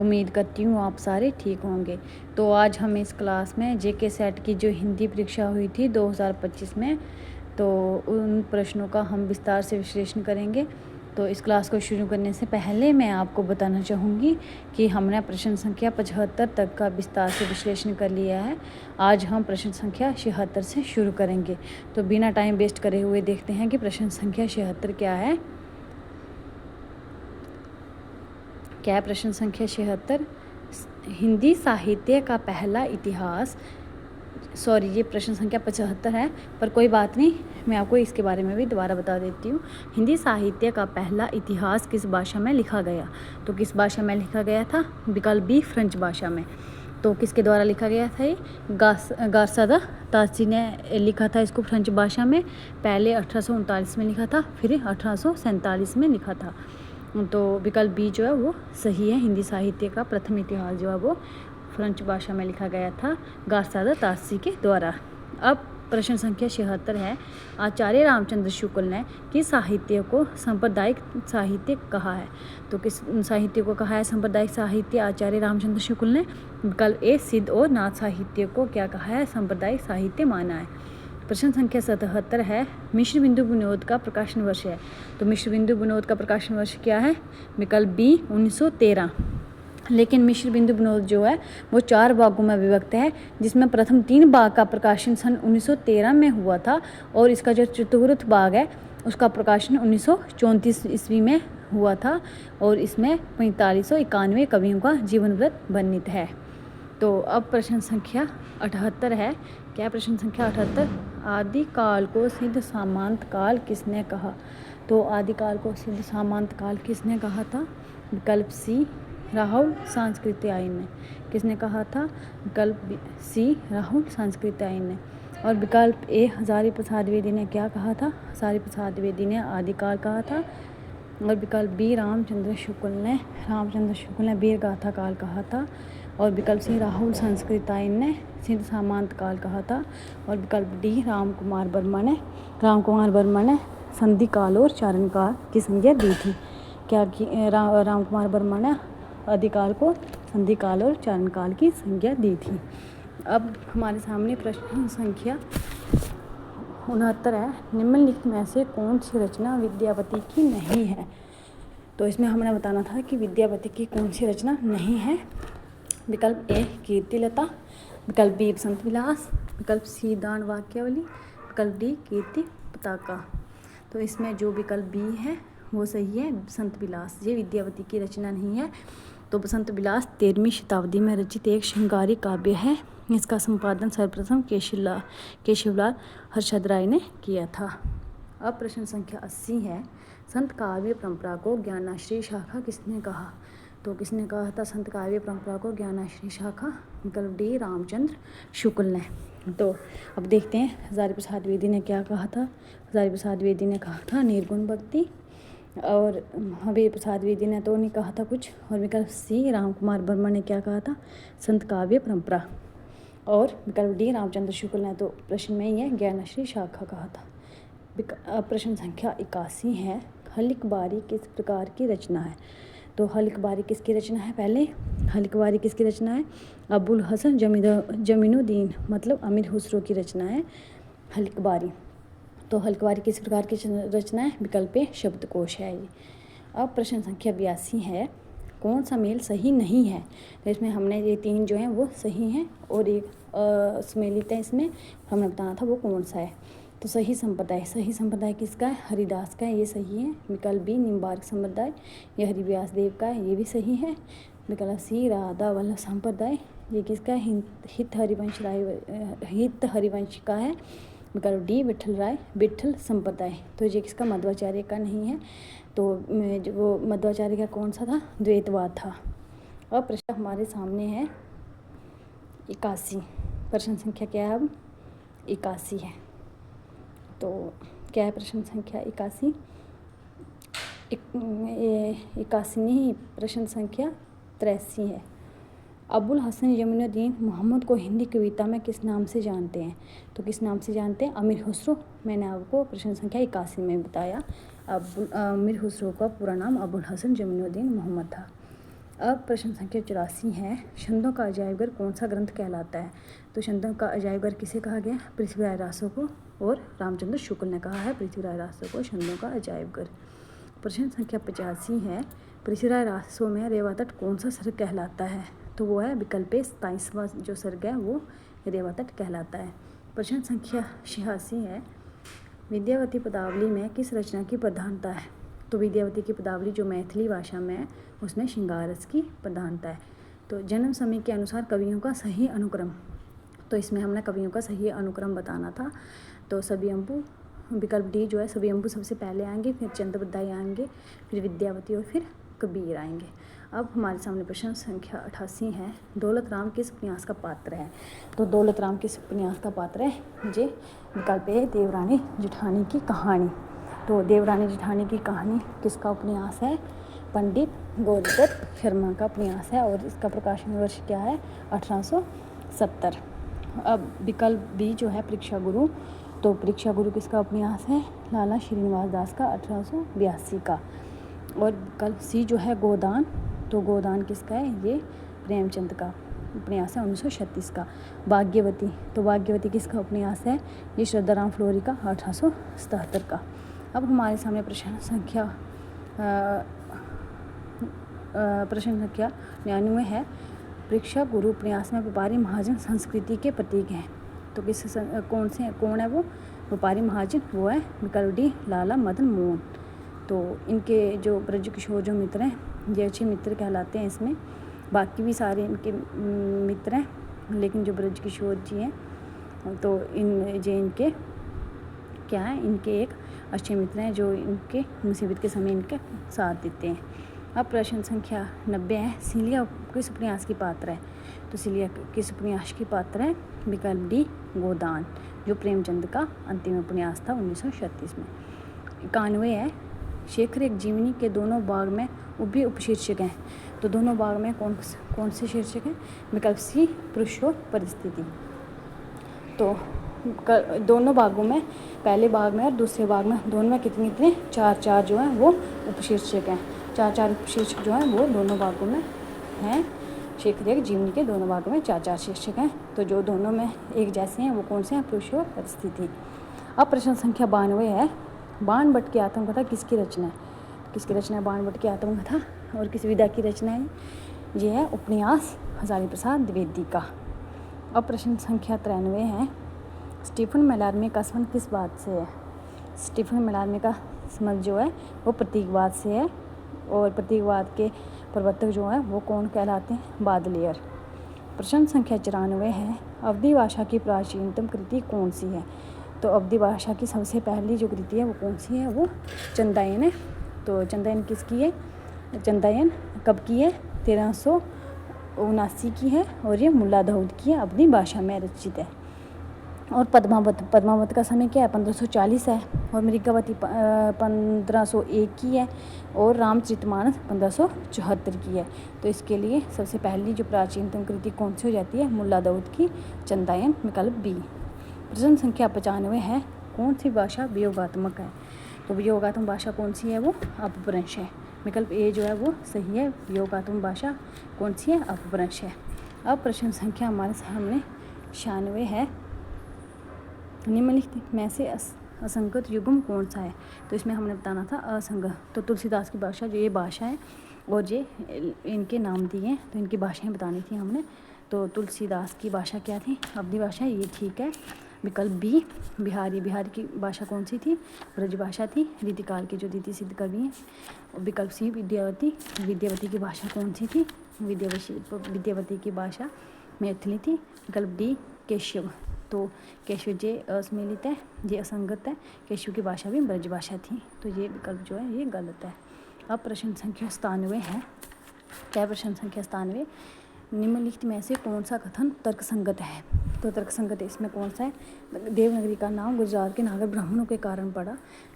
उम्मीद करती हूँ आप सारे ठीक होंगे। तो आज हम इस क्लास में जेके सेट की जो हिंदी परीक्षा हुई थी 2025 में, तो उन प्रश्नों का हम विस्तार से विश्लेषण करेंगे। तो इस क्लास को शुरू करने से पहले मैं आपको बताना चाहूँगी कि हमने प्रश्न संख्या 75 तक का विस्तार से विश्लेषण कर लिया है। आज हम प्रश्न संख्या 76 से शुरू करेंगे। तो बिना टाइम वेस्ट करे हुए देखते हैं कि प्रश्न संख्या 76 क्या है। क्या है प्रश्न संख्या 76? हिंदी साहित्य का पहला इतिहास, सॉरी ये प्रश्न संख्या 75 है, पर कोई बात नहीं, मैं आपको इसके बारे में भी दोबारा बता देती हूँ। हिंदी साहित्य का पहला इतिहास किस भाषा में लिखा गया? तो किस भाषा में लिखा गया था? विकल्प बी, फ्रेंच भाषा में। तो किसके द्वारा लिखा गया था ये? गार्सा द तासी ने लिखा था इसको फ्रेंच भाषा में। पहले 1839 में लिखा था, फिर 1847 में लिखा था। तो विकल्प बी जो है वो सही है। हिंदी साहित्य का प्रथम इतिहास जो है वो फ्रेंच भाषा में लिखा गया था गार्सा द तासी के द्वारा। अब प्रश्न संख्या 76 है। आचार्य रामचंद्र शुक्ल ने किस साहित्य को सांप्रदायिक साहित्य कहा है? तो किस साहित्य को कहा है सांप्रदायिक साहित्य आचार्य रामचंद्र शुक्ल ने? विकल्प ए, सिद्ध और नाथ साहित्य को क्या कहा है? सांप्रदायिक साहित्य माना है। प्रश्न संख्या 77 है। मिश्र बिंदु विनोद का प्रकाशन वर्ष है। तो मिश्र बिंदु विनोद का प्रकाशन वर्ष क्या है? विकल्प बी, 1913। लेकिन मिश्र बिंदु विनोद जो है वो 4 भागों में विभक्त है, जिसमें प्रथम 3 भाग का प्रकाशन सन 1913 में हुआ था, और इसका जो चतुर्थ भाग है उसका प्रकाशन 1934 ईस्वी में हुआ था, और इसमें 4591 कवियों का जीवन वृत्त वर्णित है। तो अब प्रश्न संख्या 78 है। क्या प्रश्न संख्या 78? आदिकाल को सिद्ध सामंत काल किसने कहा? तो आदिकाल को सिद्ध सामंत काल किसने कहा था? विकल्प सी, राहुल सांस्कृत्यायन ने। किसने कहा था? विकल्प सी, राहुल सांस्कृत्यायन ने। और विकल्प ए, हजारी प्रसाद द्विवेदी ने क्या कहा था? हजारी प्रसाद द्विवेदी ने आदिकाल कहा था। और विकल्प बी, रामचंद्र शुक्ल ने वीर गाथा काल कहा था। और विकल्प सी, राहुल सांस्कृत्यायन ने सिद्ध सामंत काल कहा था। और विकल्प डी, रामकुमार वर्मा ने संधि काल और चारण काल की संज्ञा दी थी। क्या रामकुमार वर्मा ने आदिकाल को संधि काल और चारण काल की संज्ञा दी थी। अब हमारे सामने प्रश्न संख्या 69 है। निम्नलिखित में से कौन सी रचना विद्यापति की नहीं है? तो इसमें हमने बताना था कि विद्यापति की कौन सी रचना नहीं है। विकल्प ए, कीर्तिलता। विकल्प बी, बसंत विलास। विकल्प सी, दान वाक्यावली। विकल्प डी, कीर्ति पताका। तो इसमें जो विकल्प बी है वो सही है, बसंत विलास। ये विद्यापति की रचना नहीं है। तो बसंत विलास 13वीं शताब्दी में रचित एक श्रृंगारी काव्य है। इसका संपादन सर्वप्रथम केशवलाल हर्षद राय ने किया था। अब प्रश्न संख्या 80 है। संत काव्य परंपरा को ज्ञानाश्री शाखा किसने कहा? तो किसने कहा था संत काव्य परंपरा को ज्ञानाश्री शाखा? विकल्प डी, रामचंद्र शुक्ल ने। तो अब देखते हैं हजारी प्रसाद द्विवेदी ने क्या कहा था। हजारी प्रसाद द्विवेदी ने कहा था निर्गुण भक्ति। और हबीर प्रसाद द्विवेदी ने तो नहीं कहा था कुछ। और विकल्प सी, रामकुमार वर्मा ने क्या कहा था? संत काव्य परंपरा। और विकल्प डी, रामचंद्र शुक्ल ने तो प्रश्न में ही है ज्ञानाश्री शाखा कहा था। प्रश्न संख्या 81 है। हल्कबारी किस प्रकार की रचना है? तो हल्कबारी किसकी रचना है? पहले हल्कबारी किसकी रचना है? अबुल हसन जमीनुद्दीन मतलब अमीर खुसरो की रचना है हल्कबारी। तो हल्कबारी किस प्रकार की रचना है? विकल्प ए, शब्दकोश है ये। अब प्रश्न संख्या 82 है। कौन सा मेल सही नहीं है? तो इसमें हमने ये 3 जो हैं वो सही हैं, और एक सम्मिलित है इसमें, हमने बताना था वो कौन सा है। तो सही संप्रदाय किसका है? हरिदास का है, ये सही है। विकल्प बी, निम्बार्क संप्रदाय, ये हरिव्यास देव का है, ये भी सही है। विकल्प सी, राधा वल्लभ संप्रदाय, ये किसका है? हित हरिवंश का है। विकल्प डी, विठल संप्रदाय, तो ये किसका? मध्वाचार्य का नहीं है। तो जो वो मध्वाचार्य का कौन सा था? द्वैतवाद था। अब प्रश्न हमारे सामने है 81। प्रश्न संख्या क्या है? अब 81 है। तो क्या है प्रश्न संख्या 81? 81 नहीं, प्रश्न संख्या 83 है। अबुल हसन जमीनुद्दीन मोहम्मद को हिंदी कविता में किस नाम से जानते हैं? तो किस नाम से जानते हैं? अमीर खुसरो। मैंने आपको प्रश्न संख्या 81 में बताया। अमीर खुसरो का पूरा नाम अबुल हसन जमीनुद्दीन मोहम्मद था। अब प्रश्न संख्या 84 है, छंदों का अजायबघर कौन सा ग्रंथ कहलाता है? तो छंदों का अजायबघर किसे कहा गया? पृथ्वीराज रासो को और रामचंद्र शुक्ल ने कहा है पृथ्वीराज रासो को छंदों का अजायबघर। प्रश्न संख्या 85 है, पृथ्वीराज रासो में रेवा तट कौन सा सर्ग कहलाता है? तो वो है विकल्प 27वां जो सर्ग है वो रेवा तट कहलाता है। प्रश्न संख्या 86 है, विद्यावती पदावली में किस रचना की प्रधानता है? तो विद्यावती की पदावली जो मैथिली भाषा में है उसमें श्रृंगार रस की प्रधानता है। तो जन्म समय के अनुसार कवियों का सही अनुक्रम, तो इसमें हमने कवियों का सही अनुक्रम बताना था। तो सवियम्बु, विकल्प डी जो है सवियम्बु सबसे पहले आएंगे, फिर चंद्रबदाई आएंगे, फिर विद्यावती और फिर कबीर आएंगे। अब हमारे सामने प्रश्न संख्या 88 है, दौलत राम किस उपन्यास का पात्र है? तो दौलत राम किस उपन्यास का पात्र है? जे विकल्प है देवरानी जेठानी की कहानी। तो देवरानी जेठानी की कहानी किसका उपन्यास है? पंडित गौरीदत्त शर्मा का उपन्यास है और इसका प्रकाशन वर्ष क्या है? 1870। अब विकल्प बी जो है परीक्षा गुरु, तो परीक्षा गुरु किसका उपन्यास है? लाला श्रीनिवास दास का 1882 का। और विकल्प सी जो है गोदान, तो गोदान किसका है? ये प्रेमचंद का उपन्यास है 1936 का। भाग्यवती, तो भाग्यवती किसका उपन्यास है? ये श्रद्धाराम फ्लोरी का 1877 का। अब हमारे सामने प्रश्न संख्या 99 है, परीक्षा गुरु उपन्यास में व्यापारी महाजन संस्कृति के प्रतीक हैं। तो कौन है वो व्यापारी महाजन? वो है विकल्प डी लाला मदन मोहन। तो इनके जो ब्रजकिशोर जो मित्र हैं ये अच्छे मित्र कहलाते हैं इसमें, बाकी भी सारे इनके मित्र हैं, लेकिन जो ब्रजकिशोर जी हैं तो इनके क्या है? इनके एक अच्छे मित्र हैं जो इनके मुसीबत के समय इनके साथ देते हैं। अब प्रश्न संख्या 90 है, सिलिया किस उपन्यास की पात्र है? तो सिलिया किस उपन्यास की पात्र है? विकल्प डी गोदान, जो प्रेमचंद का अंतिम उपन्यास था 1936 में। 91 है, शेखर एक जीवनी के दोनों भाग में उभी उपशीर्षक हैं। तो दोनों भाग में कौन से शीर्षक हैं? विकल्प सी पुरुष और परिस्थिति। तो दोनों भागों में, पहले भाग में और दूसरे भाग में, दोनों में कितने 4 जो हैं वो उपशीर्षक हैं। 4 उपशीर्षक जो हैं वो दोनों भागों में हैं। शेखर एक जीवनी के दोनों भागों में 4 शीर्षक हैं, तो जो दोनों में एक जैसे हैं वो कौन से हैं? पुरुष और परिस्थिति। अब प्रश्न संख्या 92 है, बाण भट्ट की आत्मकथा किसकी रचना है? किसकी रचना है बाण भट्ट की आत्मकथा और किस विधा की रचना है? ये है उपन्यास हजारी प्रसाद द्विवेदी का। अब प्रश्न संख्या 93 है, स्टीफन मेलार्मी का संबंध किस बात से है? स्टीफन मेलार्मी का संबंध जो है वो प्रतीकवाद से है, और प्रतीकवाद के प्रवर्तक जो है वो कौन कहलाते हैं? बादलेयर। प्रश्न संख्या 94 है, अवधी भाषा की प्राचीनतम कृति कौन सी है? तो अवधी भाषा की सबसे पहली जो कृति है वो कौन सी है? वो चंदायन है। तो चंदायन किसकी है? चंदायन कब की है? 1379 की है, और ये मुल्ला दाऊद की है, अवधी भाषा में रचित है। और पद्मावत का समय क्या है? 1540 है, और मृगावती 1501 की है, और रामचरितमानस 1574 की है। तो इसके लिए सबसे पहली जो प्राचीनतम कृति कौन सी हो जाती है? मुल्ला दाऊद की चंदायन, विकल्प बी। प्रश्न संख्या 95 है, कौन सी भाषा वियोगात्मक है? तो वियोगात्मक भाषा कौन सी है? वो अपभ्रंश है। विकल्प ए जो है वो सही है। वियोगात्मक भाषा कौन सी है? अपभ्रंश है। अब प्रश्न संख्या हमारे सामने 96 है, निम्नलिखित में से असंगत युग्म कौन सा है? तो इसमें हमने बताना था असंगत। तो तुलसीदास की भाषा जो ये भाषा है और ये इनके नाम दिए हैं, तो इनकी भाषाएं बतानी थी हमने। तो तुलसीदास की भाषा क्या थी? अवधी भाषा, ये ठीक है। विकल्प बी बिहारी की भाषा कौन सी थी? ब्रज भाषा थी। रीतिकाल के जो रीति सिद्ध कवि हैं। विकल्प सी विद्यावती की भाषा कौन सी थी? विद्यावती की भाषा मैथिली थी। विकल्प डी केशव, तो केशव जे असमिलित है, ये असंगत है। केशव की भाषा भी ब्रज भाषा थी, तो ये विकल्प जो है ये गलत है। अब प्रश्न संख्या 97 है, क्या प्रश्न संख्या 97, निम्नलिखित में से कौन सा कथन तर्कसंगत है? तो तर्कसंगत इसमें कौन सा है? देवनागरी का नाम गुजरात के नागर ब्राह्मणों के कारण पड़ा।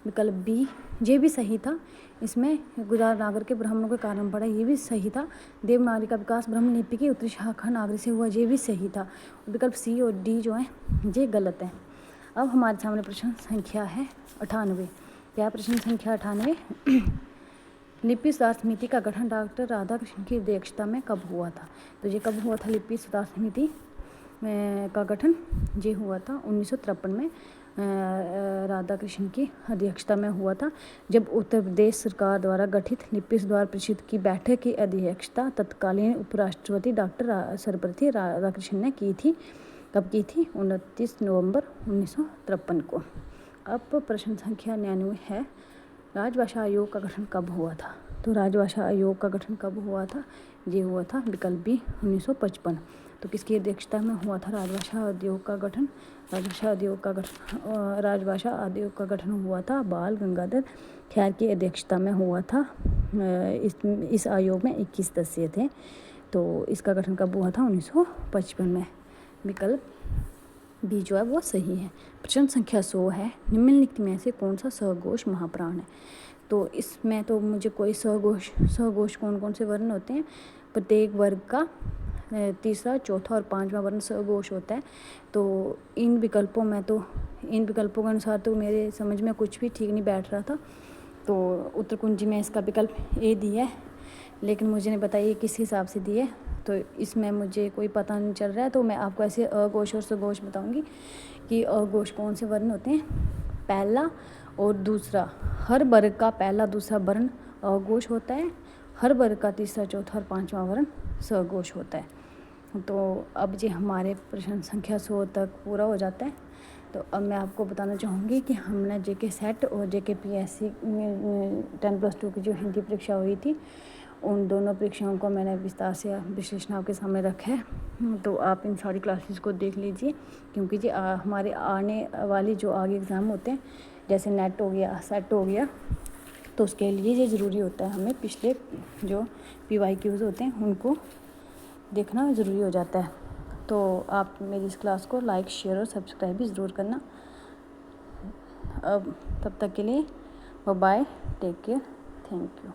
विकल्प बी ये भी सही था, इसमें गुजरात नागर के ब्राह्मणों के कारण पड़ा, ये भी सही था। देवनागरी का विकास ब्रह्म लिपि की उत्तरी शाखा नागरी से हुआ, ये भी सही था। विकल्प सी और डी जो है ये गलत है। अब हमारे सामने प्रश्न संख्या है 98। क्या प्रश्न संख्या 98? लिपि सुधार समिति का गठन डॉक्टर राधाकृष्णन की अध्यक्षता में कब हुआ था? तो ये कब हुआ था लिपि सुधार समिति का गठन? ये हुआ था 1953 में राधाकृष्णन की अध्यक्षता में हुआ था, जब उत्तर प्रदेश सरकार द्वारा गठित लिपि सुधार परिषद की बैठक की अध्यक्षता तत्कालीन उपराष्ट्रपति डॉक्टर सर्वपल्ली राधाकृष्णन ने की थी। कब की थी? 29 नवंबर 1953 को। अब प्रश्न संख्या 99 है, राजभाषा आयोग का गठन कब हुआ था? तो राजभाषा आयोग का गठन कब हुआ था? ये हुआ था विकल्प बी 1955। तो किसकी अध्यक्षता में हुआ था राजभाषा आयोग का गठन? राजभाषा आयोग का गठन हुआ था बाल गंगाधर खैर की अध्यक्षता में हुआ था। इस आयोग में 21 सदस्य थे। तो इसका गठन कब हुआ था? 1955 में। विकल्प बी जो है वो सही है। प्रश्न संख्या 100 है, निम्नलिखित में से कौन सा सघोष महाप्राण है? तो इसमें तो मुझे कोई सघोष कौन कौन से वर्ण होते हैं? प्रत्येक वर्ग का तीसरा, चौथा और पांचवा वर्ण सघोष होता है। तो इन विकल्पों के अनुसार तो मेरे समझ में कुछ भी ठीक नहीं बैठ रहा था। तो उत्तर कुंजी में इसका विकल्प ए दिया है, लेकिन मुझे नहीं पता ये किस हिसाब से दिए, तो इसमें मुझे कोई पता नहीं चल रहा है। तो मैं आपको ऐसे अघोष और सघोष बताऊंगी कि अघोष कौन से वर्ण होते हैं। पहला और दूसरा, हर वर्ग का पहला दूसरा वर्ण अघोष होता है, हर वर्ग का तीसरा, चौथा और पांचवा वर्ण सघोष होता है। तो अब ये हमारे प्रश्न संख्या 100 तक पूरा हो जाता है। तो अब मैं आपको बताना चाहूँगी कि हमने जेके सेट और जेके पीएससी 10+2 की जो हिंदी परीक्षा हुई थी, उन दोनों परीक्षाओं को मैंने विस्तार से विश्लेषण आपके सामने रखा है। तो आप इन सारी क्लासेस को देख लीजिए, क्योंकि जी हमारे आने वाली जो आगे एग्ज़ाम होते हैं, जैसे नेट हो गया, सेट हो गया, तो उसके लिए ये ज़रूरी होता है हमें पिछले जो PYQs होते हैं उनको देखना ज़रूरी हो जाता है। तो आप मेरी इस क्लास को लाइक, शेयर और सब्सक्राइब भी ज़रूर करना। अब तब तक के लिए bye, take care, thank you.